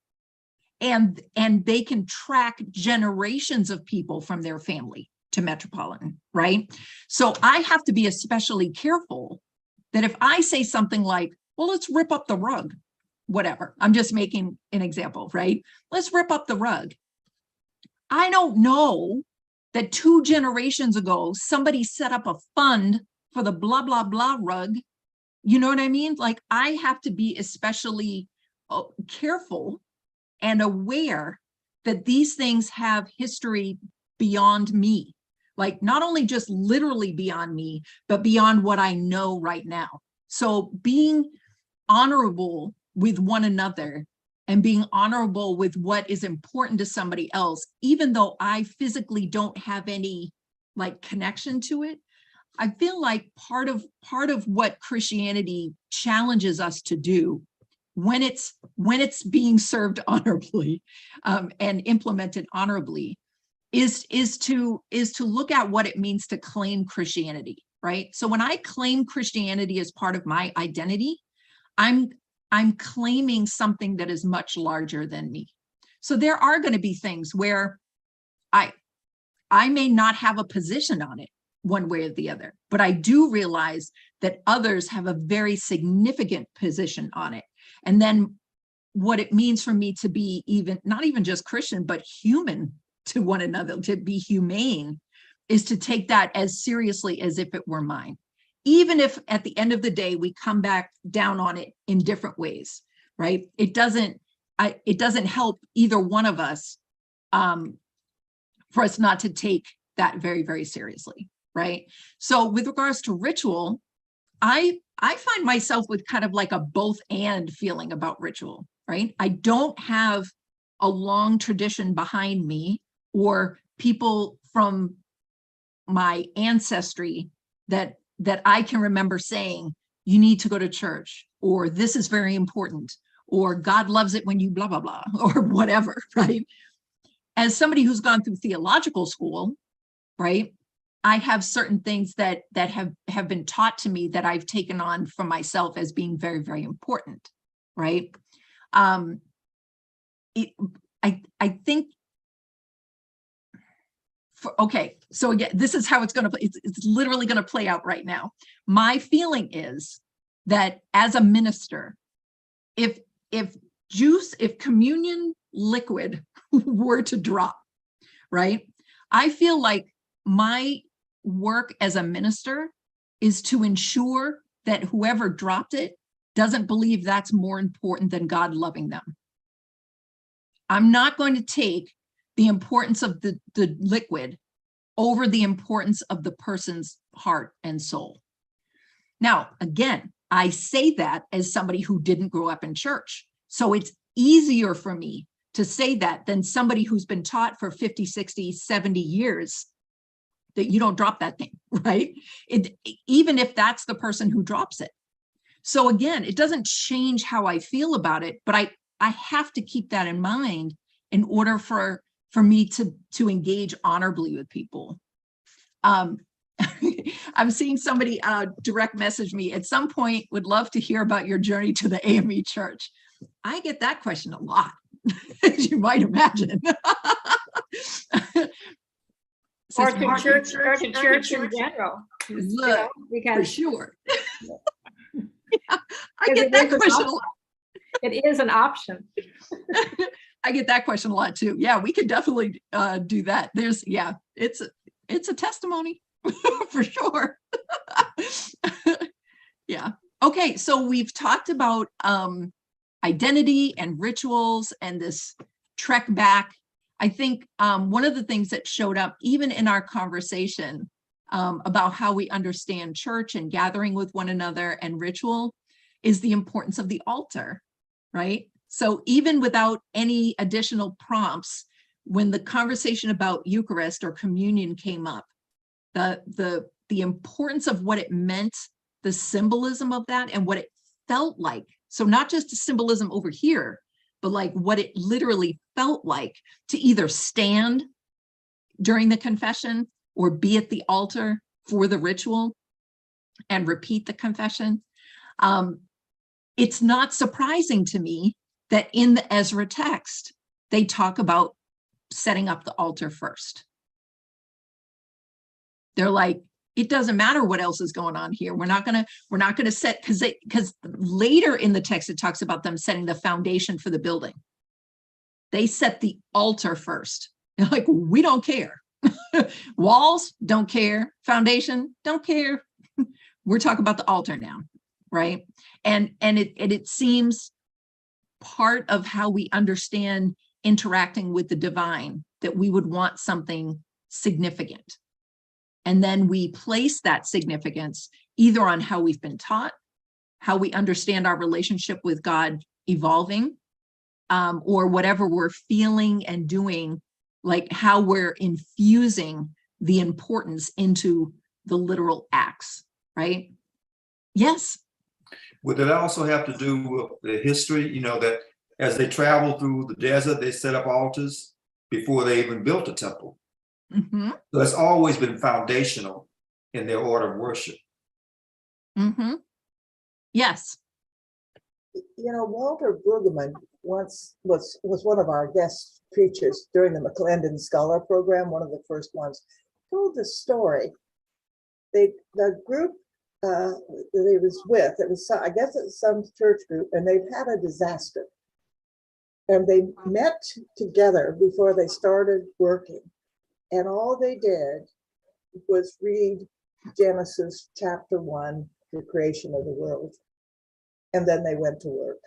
and they can track generations of people from their family to Metropolitan, right? So I have to be especially careful that if I say something like, well, let's rip up the rug, whatever, I'm just making an example, right? Let's rip up the rug. I don't know that 2 generations ago, somebody set up a fund for the blah, blah, blah rug. You know what I mean? Like, I have to be especially careful and aware that these things have history beyond me. like not only just literally beyond me, but beyond what I know right now. So being honorable with one another and being honorable with what is important to somebody else, even though I physically don't have any like connection to it, I feel like part of what Christianity challenges us to do when it's being served honorably and implemented honorably is to look at what it means to claim Christianity, right? So when I claim Christianity as part of my identity, I'm claiming something that is much larger than me. So there are going to be things where I may not have a position on it one way or the other, but I do realize that others have a very significant position on it. And then what it means for me to be not even just Christian, but human to one another, to be humane, is to take that as seriously as if it were mine. Even if at the end of the day, we come back down on it in different ways, right? It doesn't help either one of us for us not to take that very, very seriously, right? So with regards to ritual, I find myself with kind of like a both and feeling about ritual, right? I don't have a long tradition behind me or people from my ancestry that I can remember saying, you need to go to church, or this is very important, or God loves it when you blah, blah, blah, or whatever, right? As somebody who's gone through theological school, right, I have certain things that have been taught to me that I've taken on for myself as being very, very important, right? I think, okay, so again, this is how it's going to play. It's literally going to play out right now. My feeling is that as a minister, if communion liquid were to drop, right, I feel like my work as a minister is to ensure that whoever dropped it doesn't believe that's more important than God loving them. I'm not going to take the importance of the liquid over the importance of the person's heart and soul. Now, again, I say that as somebody who didn't grow up in church. So it's easier for me to say that than somebody who's been taught for 50, 60, 70 years that you don't drop that thing, right? Even if that's the person who drops it. So again, it doesn't change how I feel about it, but I have to keep that in mind in order for me to engage honorably with people. I'm seeing somebody direct message me at some point, would love to hear about your journey to the AME church. I get that question a lot, as you might imagine. Or to church in general. Look, because for sure. I get that question a lot. It is an option. I get that question a lot too. Yeah, we could definitely do that. It's a testimony for sure. Yeah. Okay, so we've talked about identity and rituals and this trek back. I think one of the things that showed up even in our conversation about how we understand church and gathering with one another and ritual is the importance of the altar, right? So even without any additional prompts, when the conversation about Eucharist or communion came up, the importance of what it meant, the symbolism of that and what it felt like. So not just the symbolism over here, but like what it literally felt like to either stand during the confession or be at the altar for the ritual and repeat the confession. It's not surprising to me that in the Ezra text, they talk about setting up the altar first. They're like, it doesn't matter what else is going on here. We're not gonna set, because later in the text, it talks about them setting the foundation for the building. They set the altar first. They're like, we don't care. Walls, don't care. Foundation, don't care. We're talking about the altar now, right? And it seems part of how we understand interacting with the divine, that we would want something significant. And then we place that significance either on how we've been taught, how we understand our relationship with God evolving, or whatever we're feeling and doing, like how we're infusing the importance into the literal acts, right? Yes. Would that also have to do with the history, you know, that as they traveled through the desert, they set up altars before they even built a temple? Mm-hmm. So it's always been foundational in their order of worship. Mm-hmm. Yes. You know, Walter Brueggemann once was one of our guest preachers during the McClendon Scholar Program, one of the first ones, told the story. The group that he was with, it was, I guess it was some church group, and they've had a disaster. And they met together before they started working. And all they did was read Genesis chapter 1, the creation of the world. And then they went to work.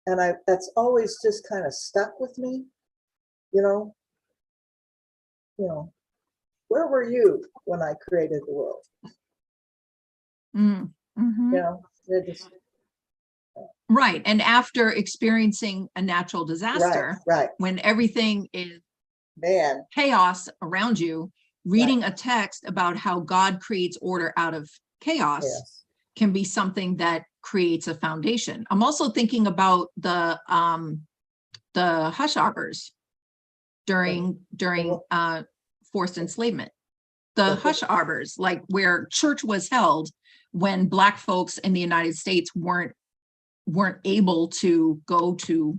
And that's always just kind of stuck with me, you know, where were you when I created the world? Mm-hmm. You know, they're just Right. And after experiencing a natural disaster, right. when everything is Man, chaos around you, reading a text about how God creates order out of chaos yes. can be something that creates a foundation. I'm also thinking about the hush arbors during forced enslavement. The hush arbors, like where church was held when Black folks in the United States weren't able to go to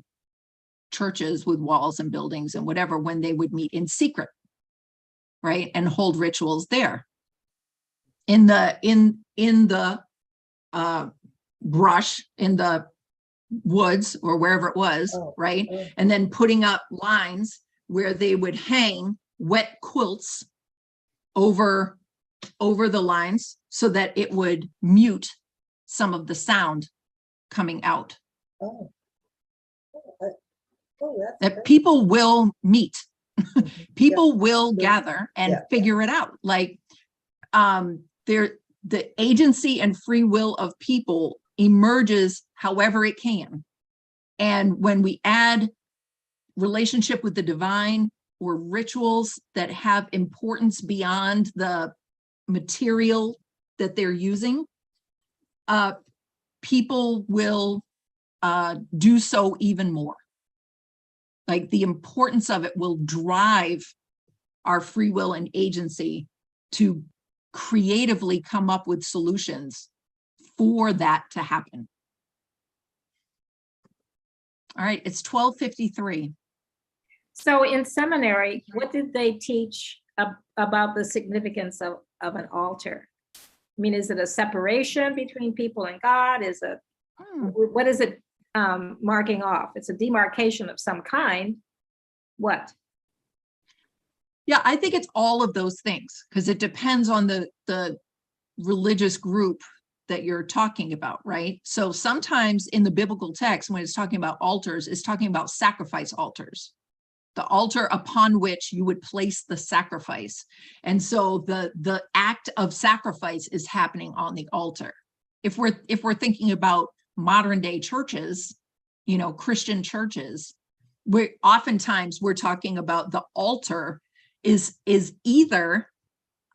churches with walls and buildings and whatever, when they would meet in secret, right, and hold rituals there in the brush, in the woods, or wherever it was, right? And then putting up lines where they would hang wet quilts over the lines so that it would mute some of the sound coming out. That That's people will meet. People will gather and figure it out. Like the agency and free will of people emerges however it can. And when we add relationship with the divine or rituals that have importance beyond the material that they're using, people will do so even more. Like the importance of it will drive our free will and agency to creatively come up with solutions for that to happen. All right, it's 12:53. So in seminary, what did they teach about the significance of an altar? I mean, is it a separation between people and God? Is it, what is it marking off? It's a demarcation of some kind. What? Yeah, I think it's all of those things, because it depends on the religious group that you're talking about, right? So sometimes in the biblical text, when it's talking about altars, it's talking about sacrifice altars, the altar upon which you would place the sacrifice. And so the act of sacrifice is happening on the altar. If we're thinking about modern day churches, you know, Christian churches, we're talking about the altar is either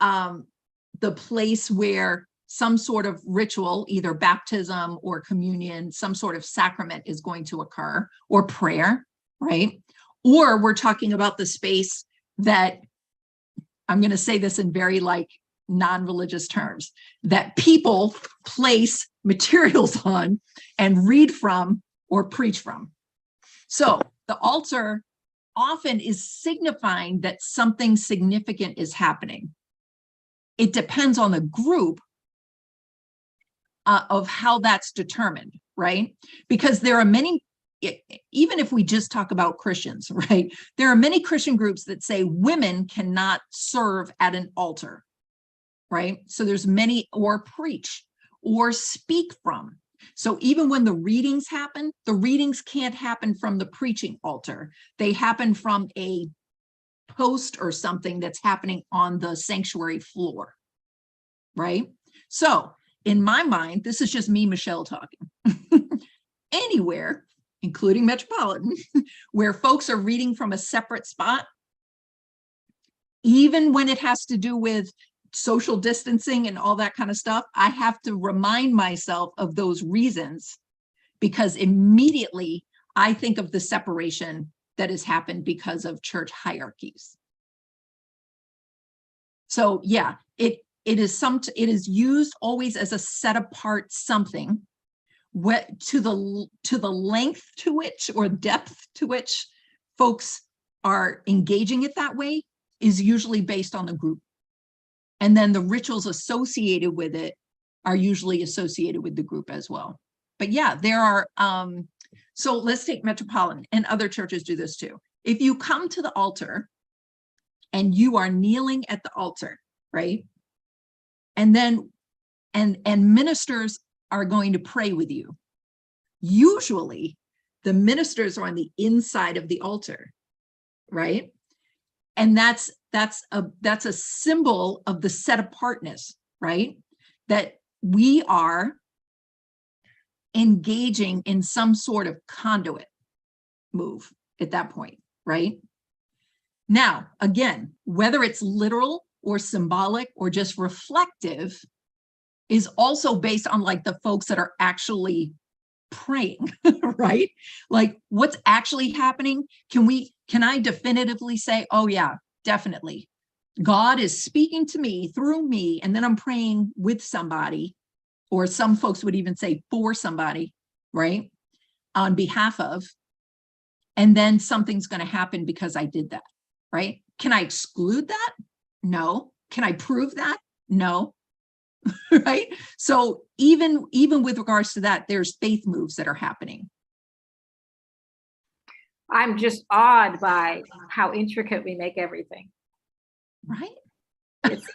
the place where some sort of ritual, either baptism or communion, some sort of sacrament is going to occur, or prayer, right? Or we're talking about the space that, I'm going to say this in very like non-religious terms, that people place materials on and read from or preach from. So the altar often is signifying that something significant is happening. It depends on the group of how that's determined, right? Because there are many, even if we just talk about Christians, right? There are many Christian groups that say women cannot serve at an altar, right? So there's many, or preach or speak from. So even when the readings happen, the readings can't happen from the preaching altar. They happen from a post or something that's happening on the sanctuary floor, right? So in my mind, this is just me, Michelle, talking. Anywhere, including Metropolitan, where folks are reading from a separate spot, even when it has to do with social distancing and all that kind of stuff, I have to remind myself of those reasons, because immediately I think of the separation that has happened because of church hierarchies. So yeah, it is used always as a set apart something, what to the length to which or depth to which folks are engaging it that way is usually based on the group. And then the rituals associated with it are usually associated with the group as well. But yeah, there are, so let's take Metropolitan, and other churches do this too. If you come to the altar and you are kneeling at the altar, right? And then, and ministers are going to pray with you. Usually the ministers are on the inside of the altar, right? And that's a symbol of the set apartness, right? That we are engaging in some sort of conduit move at that point, right? Now, again, whether it's literal or symbolic or just reflective is also based on like the folks that are actually praying, right? Like what's actually happening? Can I definitively say, oh yeah, definitely. God is speaking to me through me, and then I'm praying with somebody, or some folks would even say for somebody, right? On behalf of, and then something's going to happen because I did that, right? Can I exclude that? No. Can I prove that? No. Right? So even with regards to that, there's faith moves that are happening. I'm just awed by how intricate we make everything. Right?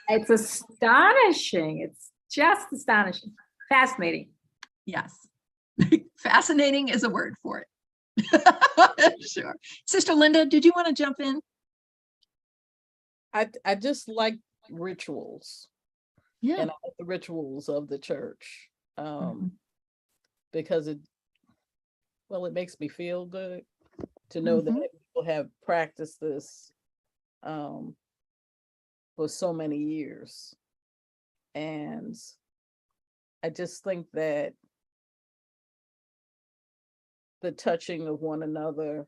It's astonishing. It's just astonishing. Fascinating. Yes. Fascinating is a word for it. Sure. Sister Linda, did you want to jump in? I just like rituals. Yeah. And I like the rituals of the church, because it makes me feel good to know that people have practiced this for so many years. And I just think that the touching of one another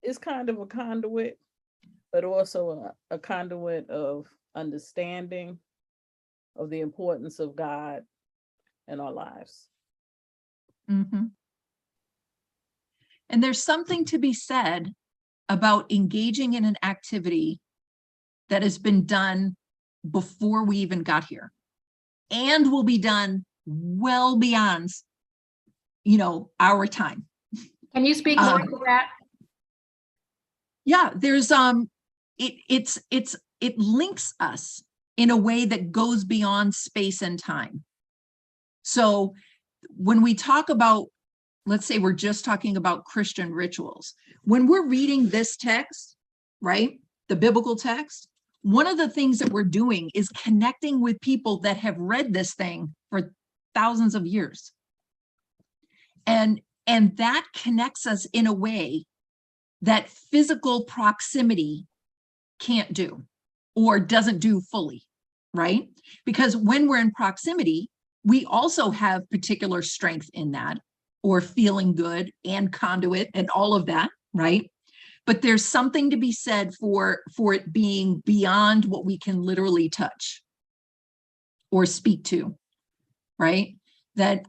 is kind of a conduit, but also a conduit of understanding of the importance of God in our lives. And there's something to be said about engaging in an activity that has been done before we even got here and will be done well beyond, our time. Can you speak more to that? Yeah, there's it links us in a way that goes beyond space and time. So when we talk about, let's say we're just talking about Christian rituals, when we're reading this text, right, the biblical text, one of the things that we're doing is connecting with people that have read this thing for thousands of years. And that connects us in a way that physical proximity can't do or doesn't do fully, right? Because when we're in proximity, we also have particular strength in that, or feeling good and conduit and all of that, right? But there's something to be said for it being beyond what we can literally touch or speak to, right? That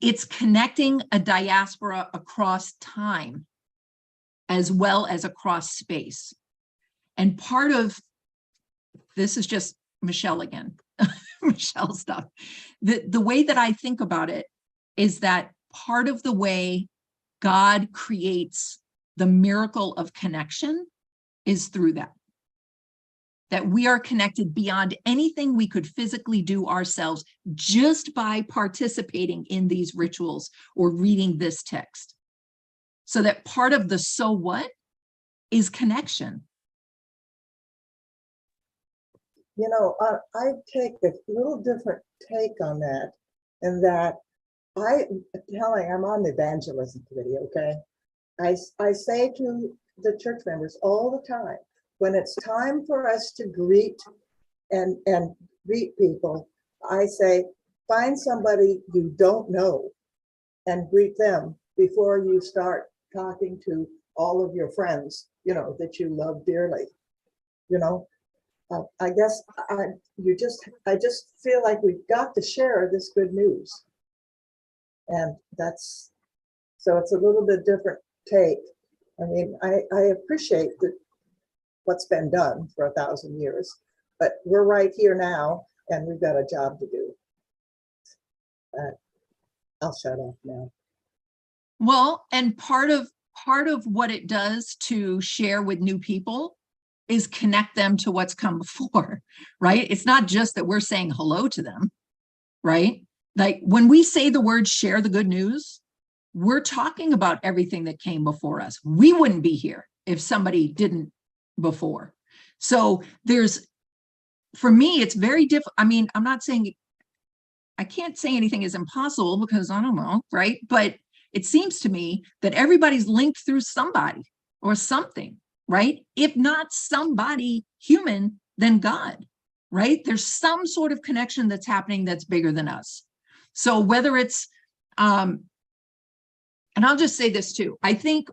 it's connecting a diaspora across time as well as across space. And part of this is just Michelle again, Michelle stuff. The way that I think about it is that part of the way God creates the miracle of connection is through that we are connected beyond anything we could physically do ourselves just by participating in these rituals or reading this text. So that part of the so what is connection. You know, I take a little different take on that, in that I'm on the evangelism committee, okay? I say to the church members all the time, when it's time for us to greet and greet people, I say, find somebody you don't know and greet them before you start talking to all of your friends, you know, that you love dearly, you know? I guess I just feel like we've got to share this good news. And so it's a little bit different take. I mean, I appreciate what's been done for 1,000 years, but we're right here now and we've got a job to do. I'll shut up now. Well, and part of what it does to share with new people is connect them to what's come before, right? It's not just that we're saying hello to them, right? Like when we say the word share the good news, we're talking about everything that came before us. We wouldn't be here if somebody didn't before. So for me, it's very difficult. I mean, I can't say anything is impossible because I don't know, right? But it seems to me that everybody's linked through somebody or something, right? If not somebody human, then God, right? There's some sort of connection that's happening that's bigger than us. So whether it's, and I'll just say this too, I think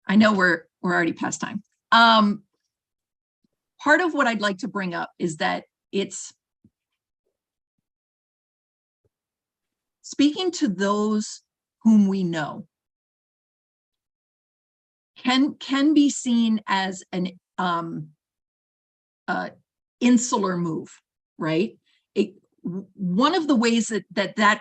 I know we're already past time. Part of what I'd like to bring up is that it's speaking to those whom we know can be seen as an insular move, right? One of the ways that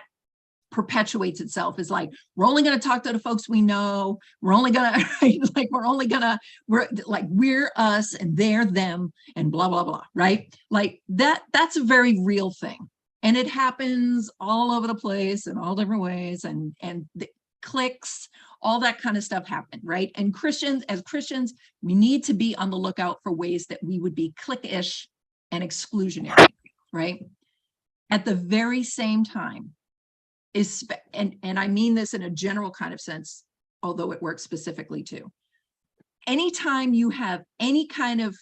perpetuates itself is like, we're only going to talk to the folks we know. We're only going to, we're us and they're them and blah, blah, blah, right? Like that's a very real thing. And it happens all over the place in all different ways, and the cliques, all that kind of stuff happen, right? And as Christians, we need to be on the lookout for ways that we would be clique-ish and exclusionary, right? At the very same time, and I mean this in a general kind of sense, although it works specifically too. Anytime you have any kind of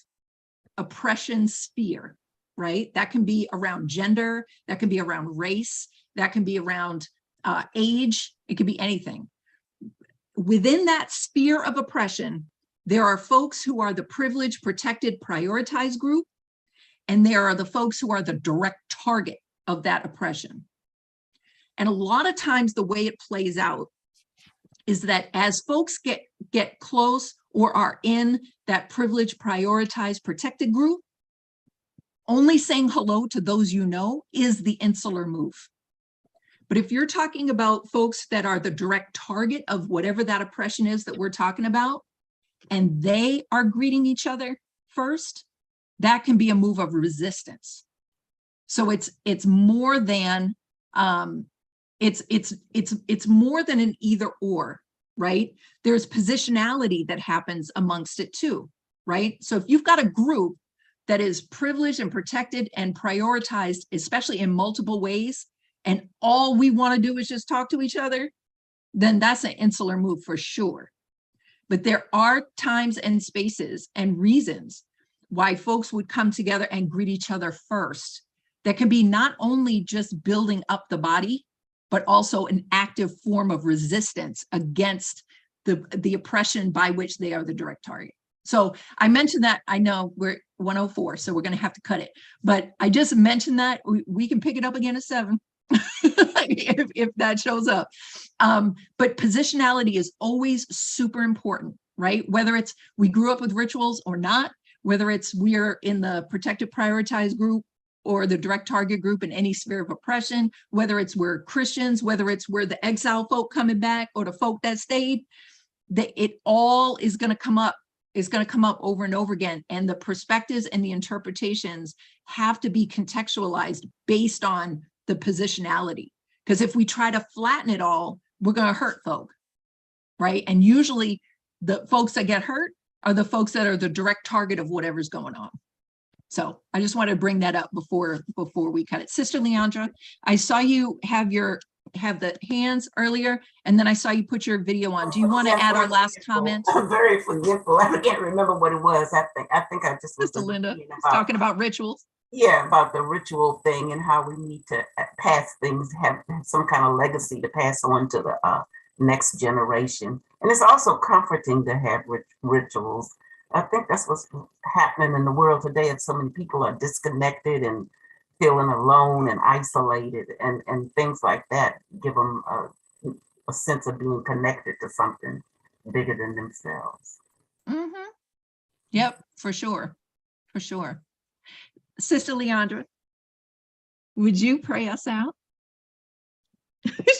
oppression sphere, right? That can be around gender, that can be around race, that can be around age, it could be anything. Within that sphere of oppression, there are folks who are the privileged, protected, prioritized group, and there are the folks who are the direct target of that oppression. And a lot of times the way it plays out is that as folks get close or are in that privileged, prioritized, protected group, only saying hello to those you know is the insular move. But if you're talking about folks that are the direct target of whatever that oppression is that we're talking about, and they are greeting each other first, that can be a move of resistance. So it's more than it's more than an either or, right? There's positionality that happens amongst it too, right? So if you've got a group that is privileged and protected and prioritized, especially in multiple ways, and all we want to do is just talk to each other, then that's an insular move for sure. But there are times and spaces and reasons why folks would come together and greet each other first. That can be not only just building up the body, but also an active form of resistance against the oppression by which they are the direct target. So I mentioned that. I know we're 104, so we're going to have to cut it. But I just mentioned that we can pick it up again at 7 if that shows up. But positionality is always super important, right? Whether it's we grew up with rituals or not, whether it's we're in the protected prioritized group or the direct target group in any sphere of oppression, whether it's we're Christians, whether it's we're the exile folk coming back or the folk that stayed, it all is going to come up. Is going to come up over and over again. And the perspectives and the interpretations have to be contextualized based on the positionality. Because if we try to flatten it all, we're going to hurt folk. right? And usually the folks that get hurt are the folks that are the direct target of whatever's going on. So I just wanted to bring that up before we cut it. Sister Leandra, I saw you have the hands earlier, and then I saw you put your video on. Do you want to add our last comment? I'm very forgetful. I can't remember what it was. I think I just was Sister Linda is talking about rituals. Yeah, about the ritual thing and how we need to pass things, have some kind of legacy to pass on to the next generation. And it's also comforting to have rituals. I think that's what's happening in the world today. And so many people are disconnected and feeling alone and isolated, and things like that give them a sense of being connected to something bigger than themselves. Mm-hmm. Yep, for sure. For sure. Sister Leandra, would you pray us out?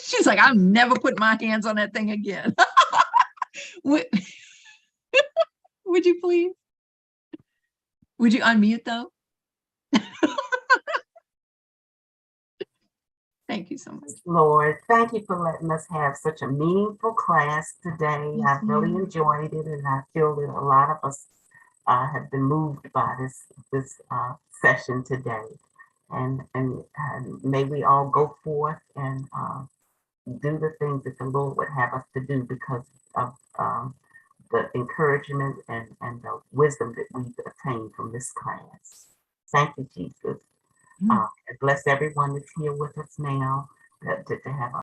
She's like, I'm never putting my hands on that thing again. Would you please? Would you unmute though? Thank you so much. Lord, thank you for letting us have such a meaningful class today. Yes, I've really ma'am. enjoyed it, and I feel that a lot of us have been moved by this session today. And may we all go forth and do the things that the Lord would have us to do because of the encouragement and the wisdom that we've attained from this class. Thank you, Jesus. And bless everyone that's here with us now to have a